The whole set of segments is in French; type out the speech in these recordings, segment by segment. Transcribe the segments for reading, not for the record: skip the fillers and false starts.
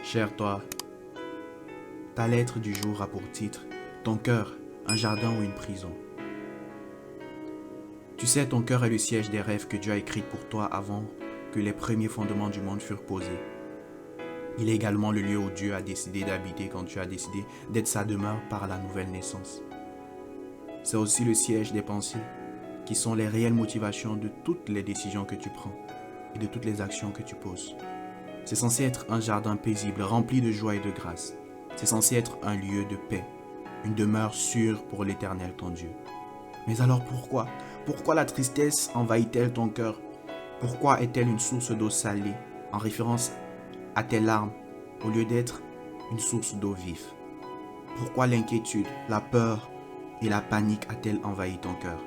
Cher toi, ta lettre du jour a pour titre « Ton cœur, un jardin ou une prison ». Tu sais, ton cœur est le siège des rêves que Dieu a écrits pour toi avant que les premiers fondements du monde furent posés. Il est également le lieu où Dieu a décidé d'habiter quand tu as décidé d'être sa demeure par la nouvelle naissance. C'est aussi le siège des pensées, qui sont les réelles motivations de toutes les décisions que tu prends et de toutes les actions que tu poses. C'est censé être un jardin paisible, rempli de joie et de grâce. C'est censé être un lieu de paix, une demeure sûre pour l'Éternel ton Dieu. Mais alors pourquoi? Pourquoi la tristesse envahit-elle ton cœur? Pourquoi est-elle une source d'eau salée, en référence à tes larmes, au lieu d'être une source d'eau vive? Pourquoi l'inquiétude, la peur et la panique a-t-elle envahi ton cœur?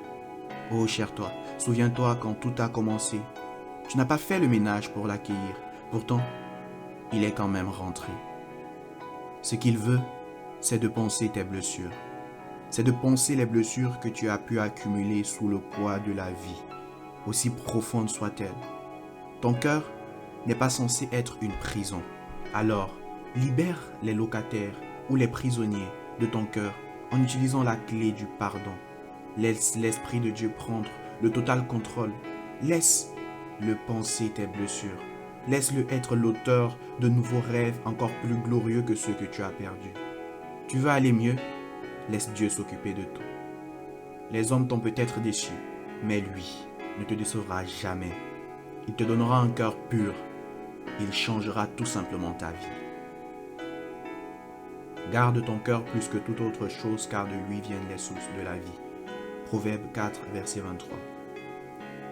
Oh cher toi, souviens-toi quand tout a commencé. Tu n'as pas fait le ménage pour l'accueillir. Pourtant, il est quand même rentré. Ce qu'il veut, c'est de penser tes blessures. C'est de penser les blessures que tu as pu accumuler sous le poids de la vie, aussi profonde soit-elle. Ton cœur n'est pas censé être une prison. Alors, libère les locataires ou les prisonniers de ton cœur en utilisant la clé du pardon. Laisse l'Esprit de Dieu prendre le total contrôle. Laisse-le penser tes blessures. Laisse-le être l'auteur de nouveaux rêves encore plus glorieux que ceux que tu as perdus. Tu veux aller mieux? Laisse Dieu s'occuper de tout. Les hommes t'ont peut-être déçu, mais lui ne te décevra jamais. Il te donnera un cœur pur. Il changera tout simplement ta vie. Garde ton cœur plus que toute autre chose, car de lui viennent les sources de la vie. Proverbe 4, verset 23.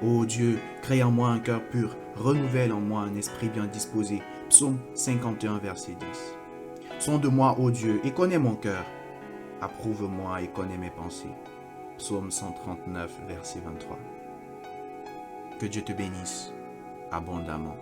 Ô Dieu, crée en moi un cœur pur, renouvelle en moi un esprit bien disposé. Psaume 51, verset 10. Sonde-moi, ô Dieu, et connais mon cœur. Approuve-moi et connais mes pensées. Psaume 139, verset 23. Que Dieu te bénisse abondamment.